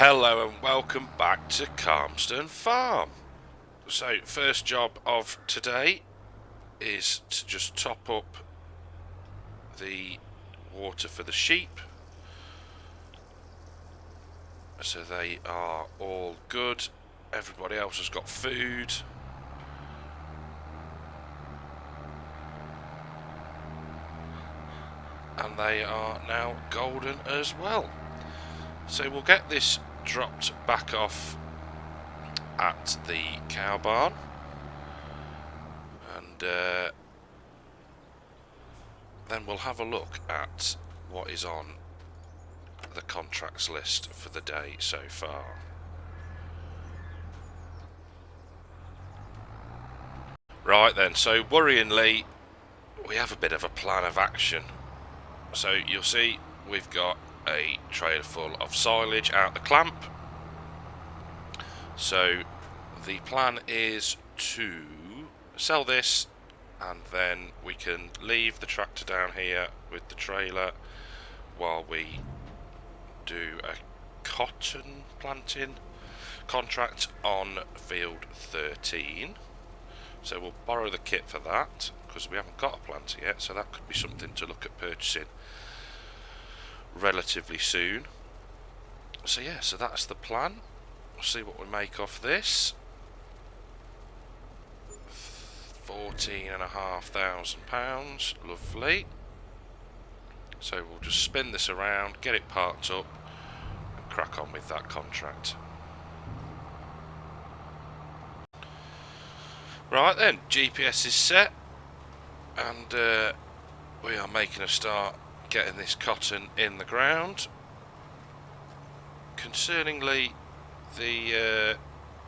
Hello and welcome back to Calmsden Farm. So, first job of today is to just top up the water for the sheep. So they are all good. Everybody else has got food. And they are now golden as well. So we'll get this dropped back off at the cow barn, and then we'll have a look at what is on the contracts list for the day so far. Right then, so worryingly, we have a bit of a plan of action. So you'll see we've got a trailer full of silage out the clamp. So the plan is to sell this, and then we can leave the tractor down here with the trailer while we do a cotton planting contract on field 13. So we'll borrow the kit for that because we haven't got a planter yet, so that could be something to look at purchasing relatively soon. So yeah, so that's the plan. We'll see what we make of this. £14,500, lovely. So we'll just spin this around, get it parked up, and crack on with that contract. Right then, GPS is set, and we are making a start getting this cotton in the ground. Concerningly, the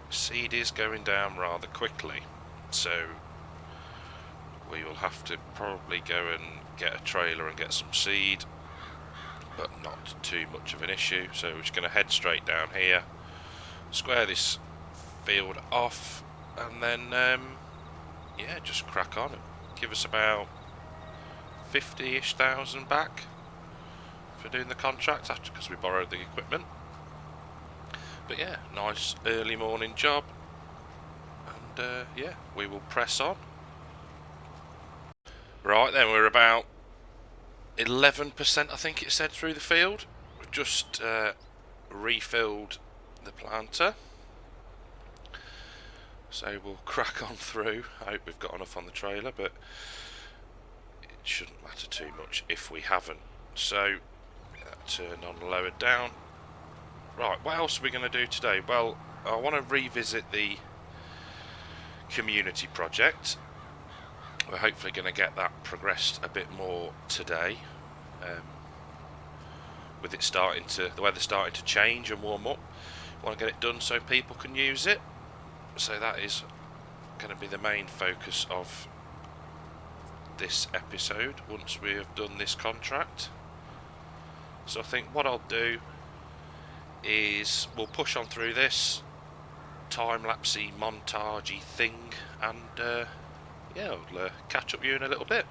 seed is going down rather quickly, so we will have to probably go and get a trailer and get some seed, but not too much of an issue. So we're just going to head straight down here, square this field off, and then yeah, just crack on and give us about 50-ish thousand back for doing the contract after, because we borrowed the equipment. But yeah, nice early morning job, and yeah, we will press on. Right then, we're about 11%, I think it said, through the field. We've just refilled the planter, so we'll crack on through. I hope we've got enough on the trailer, but it shouldn't matter too much if we haven't. So that turned on, lowered down. Right, what else are we going to do today? Well, I want to revisit the community project. We're hopefully going to get that progressed a bit more today, with it starting to, the weather starting to change and warm up. We want to get it done so people can use it. So that is going to be the main focus of this episode once we have done this contract. So I think what I'll do is we'll push on through this time-lapsey montagey thing, and yeah, I'll catch up with you in a little bit.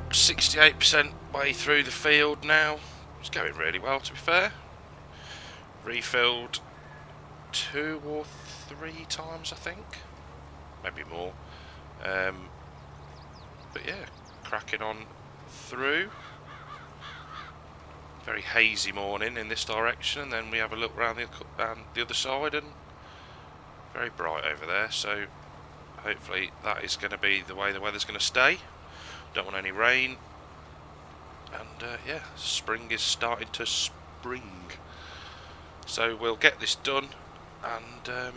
68% way through the field now. It's going really well, to be fair. Refilled 2 or 3 times, I think. Maybe more. But yeah, cracking on through. Very hazy morning in this direction, and then we have a look round the other side, and very bright over there. So hopefully that is going to be the way the weather's going to stay. Don't want any rain. And yeah, spring is starting to spring. So we'll get this done, and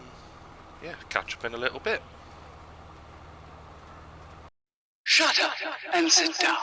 yeah, catch up in a little bit. Shut up and sit down.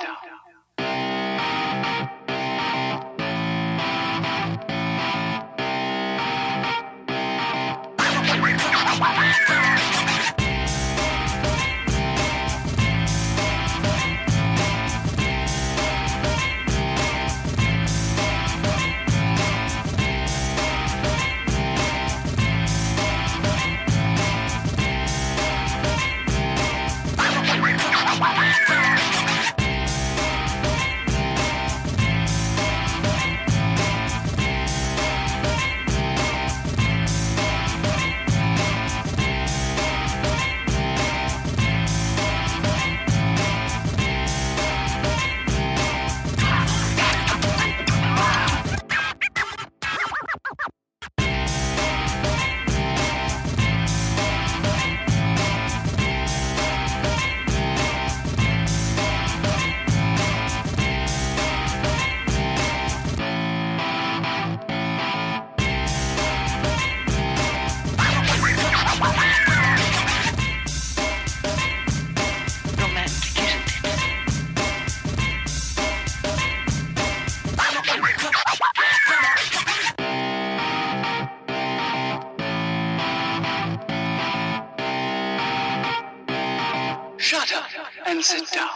Shut up and sit down.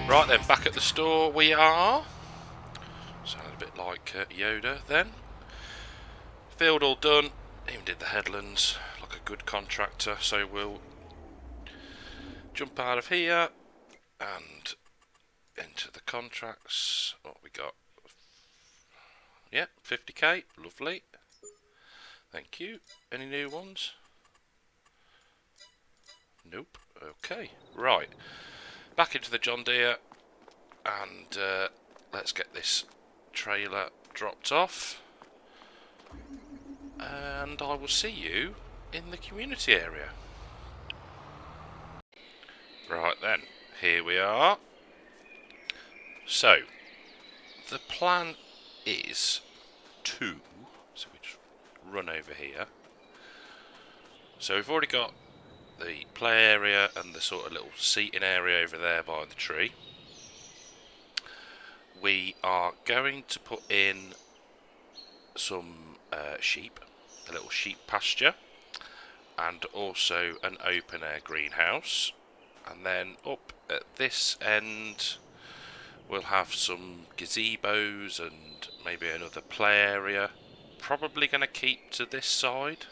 Right then, back at the store we are. Sounded a bit like Yoda then. Field all done, even did the headlands like a good contractor, so we'll jump out of here and into the contracts. What we got? Yeah, 50k, lovely. Thank you. Any new ones? Nope. Okay, right. Back into the John Deere, and let's get this trailer dropped off, and I will see you in the community area. Right then, here we are. So the plan is to, so we just run over here. So we've already got the play area and the sort of little seating area over there by the tree. We are going to put in some sheep, a little sheep pasture, and also an open air greenhouse. And then up at this end we'll have some gazebos and maybe another play area. Probably going to keep to this side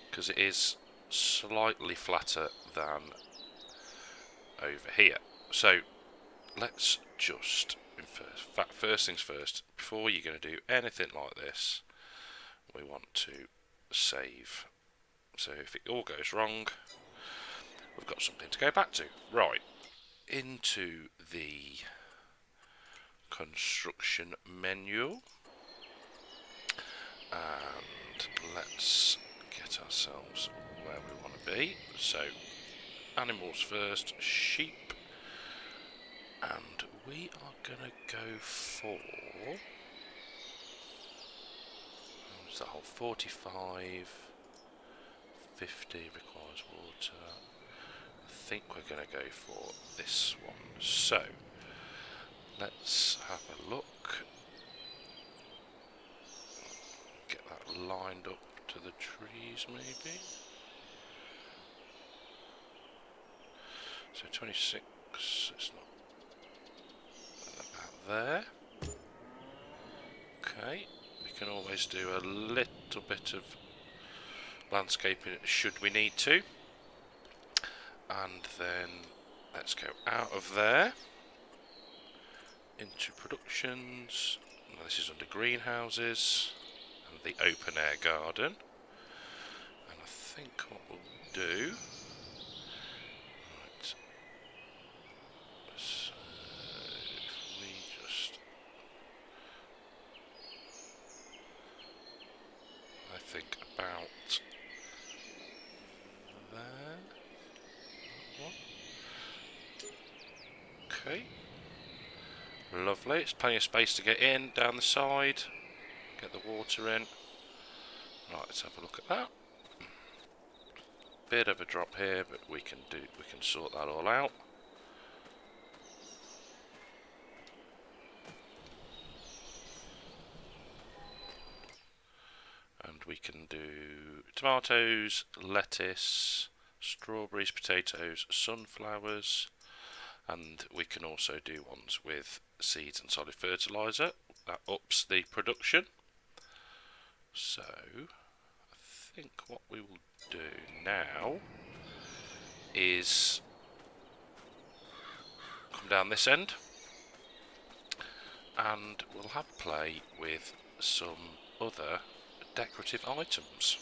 because it is slightly flatter than over here. So let's just, first things first, before you're going to do anything like this, we want to save. So if it all goes wrong, we've got something to go back to. Right, into the construction menu, and let's get ourselves where we want to be. So animals first, sheep, and we are going to go for, what's that whole 45, 50 requires water. I think we're going to go for this one. So let's have a look. lined up to the trees, maybe. So 26, it's not about there. Okay, we can always do a little bit of landscaping should we need to. And then let's go out of there into productions. Now this is under greenhouses and the open air garden. And I think what we'll do, right, so if we just, I think about there. Okay. Lovely, it's plenty of space to get in, down the side, get the water in. Right, let's have a look at that. Bit of a drop here, but we can sort that all out. And we can do tomatoes, lettuce, strawberries, potatoes, sunflowers, and we can also do ones with seeds and solid fertiliser. That ups the production. So I think what we will do now is come down this end and we'll have a play with some other decorative items.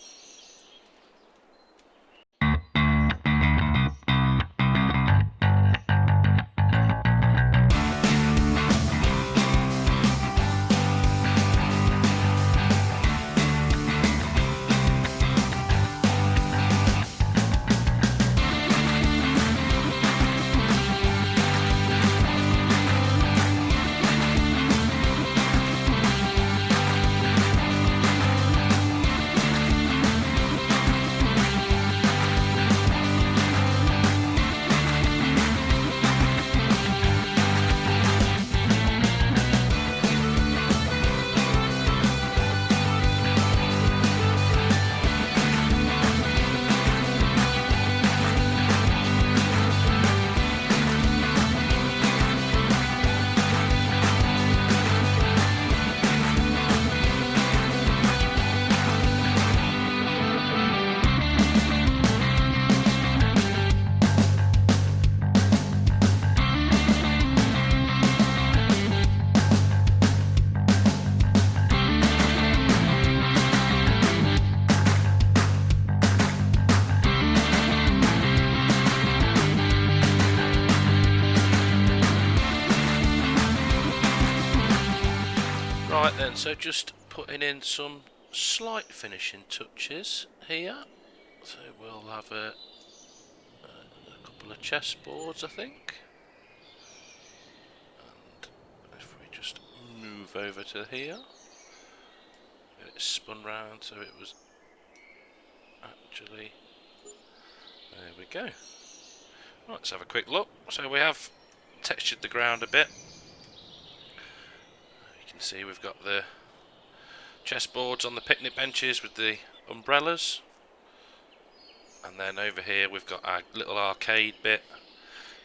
Right then, so just putting in some slight finishing touches here. So we'll have a couple of chessboards, I think. And if we just move over to here, get it spun round so it was actually, there we go. Right, let's have a quick look. So we have textured the ground a bit. You can see we've got the chessboards on the picnic benches with the umbrellas, and then over here we've got our little arcade bit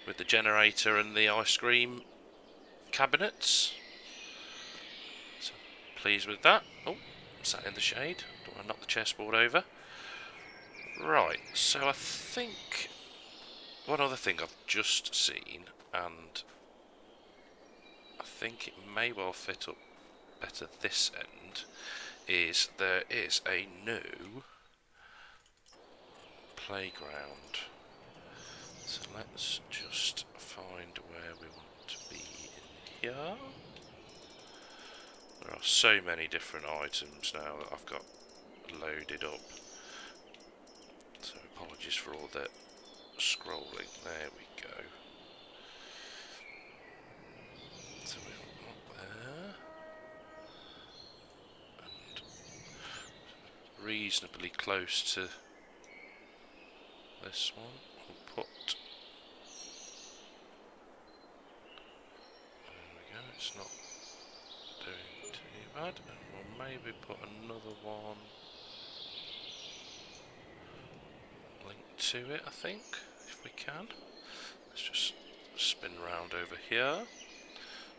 with the generator and the ice cream cabinets. So pleased with that. Oh, sat in the shade, don't want to knock the chessboard over. Right, so I think one other thing I've just seen, and I think it may well fit up better this end, is there is a new playground. So let's just find where we want to be in here. There are so many different items now that I've got loaded up. So apologies for all the scrolling. There we go. So we're up there. And reasonably close to this one. We'll put, there we go, it's not doing too bad, and we'll maybe put another one to it, I think, if we can. Let's just spin round over here.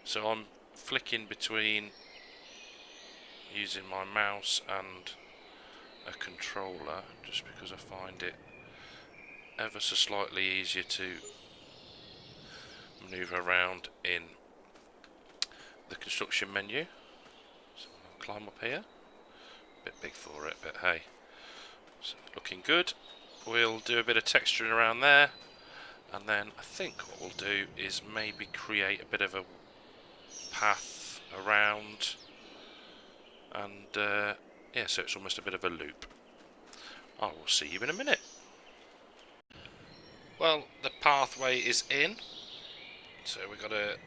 So I'm flicking between using my mouse and a controller, just because I find it ever so slightly easier to manoeuvre around in the construction menu. So I'll climb up here. A bit big for it, but hey. So looking good. We'll do a bit of texturing around there, and then I think what we'll do is maybe create a bit of a path around, and yeah, so it's almost a bit of a loop. I will see you in a minute. Well, the pathway is in, so we've got a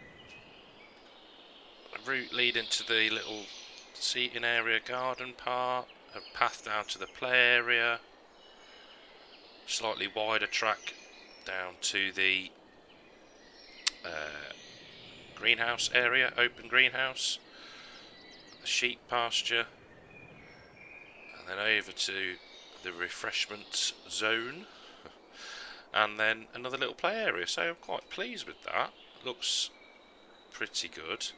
route leading to the little seating area, garden part, a path down to the play area, slightly wider track down to the greenhouse area, open greenhouse, the sheep pasture, and then over to the refreshment zone, and then another little play area. So I'm quite pleased with that. Looks pretty good.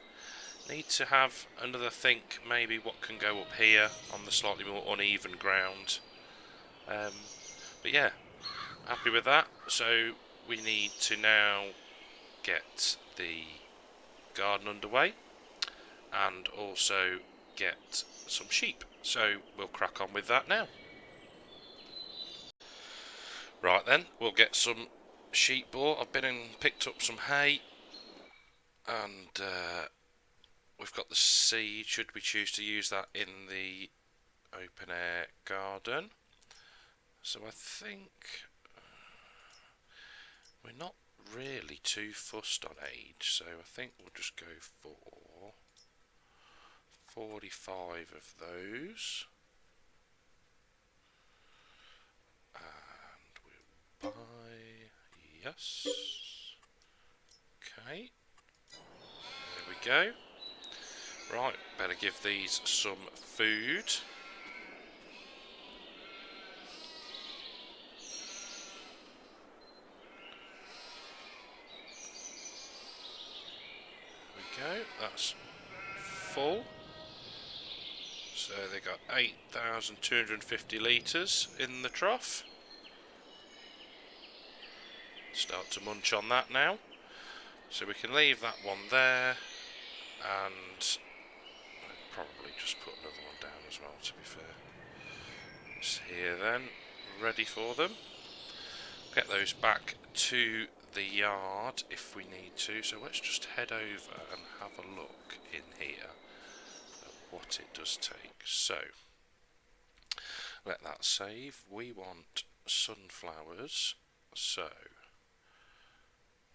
Need to have another think maybe what can go up here on the slightly more uneven ground, but yeah, happy with that. So we need to now get the garden underway and also get some sheep, so we'll crack on with that now. Right then, we'll get some sheep bought. I've been and picked up some hay, and we've got the seed should we choose to use that in the open air garden. So I think we're not really too fussed on age, so I think we'll just go for 45 of those, and we'll buy, yes, okay, there we go. Right, better give these some food. There we go, that's full. So they got 8,250 litres in the trough. Start to munch on that now. So we can leave that one there, and I'll probably just put another one down as well, to be fair. It's here then, ready for them. Get those back to the yard if we need to. So let's just head over and have a look in here at what it does take. So let that save. We want sunflowers, so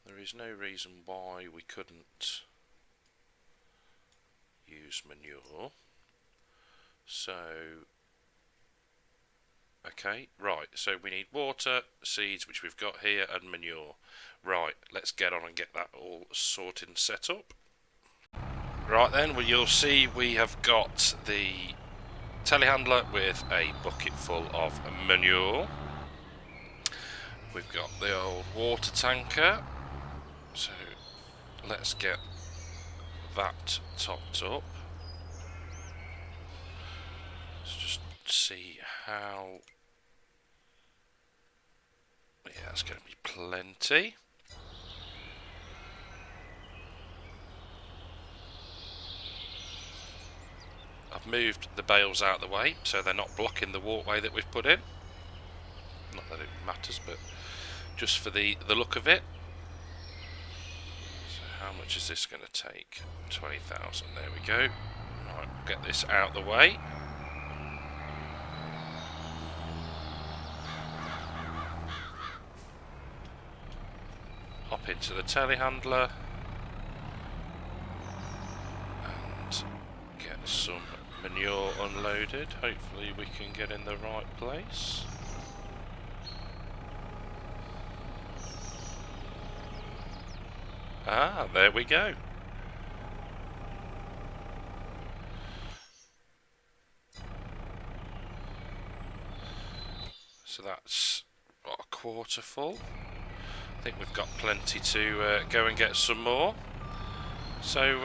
there is no reason why we couldn't use manure. So okay, right, so we need water, seeds, which we've got here, and manure. Right, let's get on and get that all sorted and set up. Right then, well, you'll see we have got the telehandler with a bucket full of manure. We've got the old water tanker, so let's get that topped up. Let's just see how... yeah, it's going to be plenty. I've moved the bales out of the way so they're not blocking the walkway that we've put in. Not that it matters, but just for the look of it. So how much is this going to take? 20,000, there we go. Right, we'll get this out of the way. Hop into the telehandler and get some manure unloaded. Hopefully we can get in the right place. Ah, there we go. So that's quarter full. I think we've got plenty to go and get some more. So,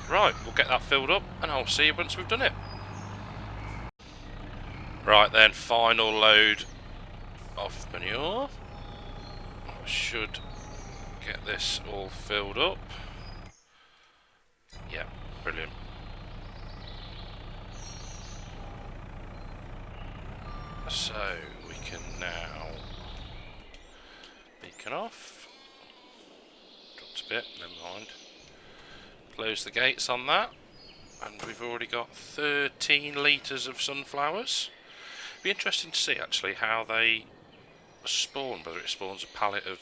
right, we'll get that filled up and I'll see you once we've done it. Right then, final load of manure. I should get this all filled up. Yeah, brilliant. So, we can now beacon off. Dropped a bit, never mind. Close the gates on that. And we've already got 13 litres of sunflowers. Be interesting to see actually how they spawn, whether it spawns a pallet of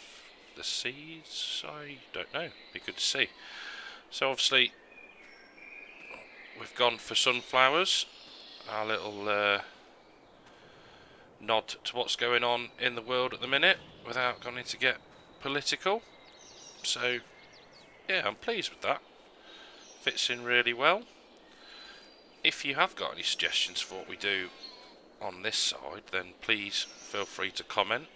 the seeds, I don't know, be good to see. So obviously we've gone for sunflowers, our little nod to what's going on in the world at the minute without going to get political. So yeah, I'm pleased with that, fits in really well. If you have got any suggestions for what we do on this side, then please feel free to comment.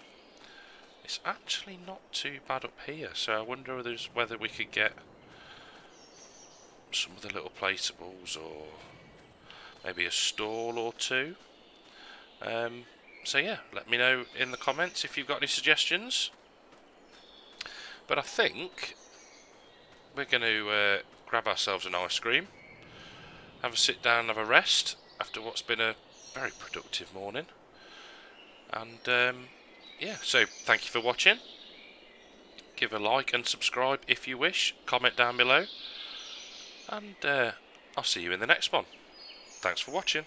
It's actually not too bad up here, so I wonder whether we could get some of the little placeables or maybe a stall or two. So yeah, let me know in the comments if you've got any suggestions. But I think we're going to grab ourselves an ice cream, have a sit down, have a rest after what's been a very productive morning. And yeah, so thank you for watching. Give a like and subscribe if you wish. Comment down below. And I'll see you in the next one. Thanks for watching.